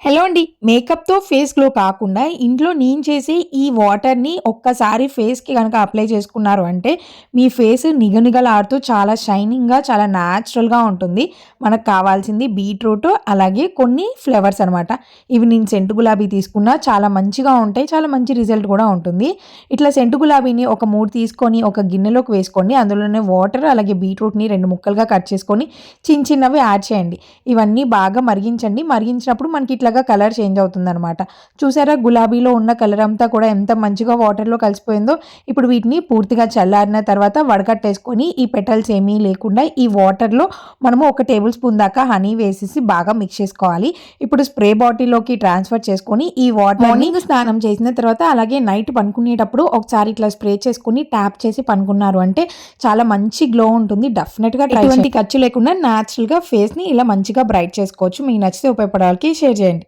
Hello అండి. మేకప్‌తో face glow కాకుండా ఇంట్లో నేను చేసే ఈ వాటర్‌ని ఒక్కసారి ఫేస్‌కి గనక అప్లై చేసుకున్నారు అంటే, మీ ఫేస్ నిగనిగలాడుతూ చాలా షైనింగ్‌గా, చాలా న్యాచురల్‌గా ఉంటుంది. మనకు కావాల్సింది బీట్రూట్ అలాగే కొన్ని ఫ్లవర్స్ అనమాట. ఇవి నేను సెంటు గులాబీ తీసుకున్నా చాలా మంచిగా ఉంటాయి. చాలా మంచి రిజల్ట్ కూడా ఉంటుంది. ఇట్లా సెంటు గులాబీని ఒక 3 తీసుకొని ఒక గిన్నెలోకి వేసుకోండి. అందులోనే వాటర్ అలాగే బీట్రూట్‌ని 2 ముక్కలుగా కట్ చేసుకొని చిన్నవి యాడ్ చేయండి. ఇవన్నీ బాగా మరిగించండి. మరిగించినప్పుడు మనకి ఇట్లాగా కలర్ చేంజ్ అవుతుందనమాట. చూసారా గులాబీలో ఉన్న కలర్ అంతా కూడా ఎంత మంచిగా వాటర్‌లో కలిసిపోయిందో. ఇప్పుడు వీటిని పూర్తిగా చల్లారిన తర్వాత వడకట్టేసుకొని ఈ పెటల్స్ ఏమీ లేకుండా ఈ వాటర్‌లో మనము ఒక టేబుల్ స్పూన్ దాకా హనీ వేసేసి బాగా మిక్స్ చేసుకోవాలి. ఇప్పుడు స్ప్రే బాటిల్‌లోకి ట్రాన్స్‌ఫర్ చేసుకొని ఈ వాటర్‌ని మార్నింగ్ స్నానం చేసిన తర్వాత అలాగే నైట్ పనుకునేటప్పుడు ఒకసారి ఇట్లా స్ప్రే చేసుకొని ట్యాప్ చేసి పనుకున్నారు అంటే చాలా మంచి గ్లో ఉంటుంది. డెఫినిట్‌గా ట్రై చేయండి. ఎటువంటి ఖర్చు లేకుండా న్యాచురల్‌గా ఫేస్‌ని ఇలా మంచిగా బ్రైట్ చేసుకోవచ్చు. మీకు నచ్చితే ఉపయోగపడే వాళ్ళకి షేర్ చేయండి.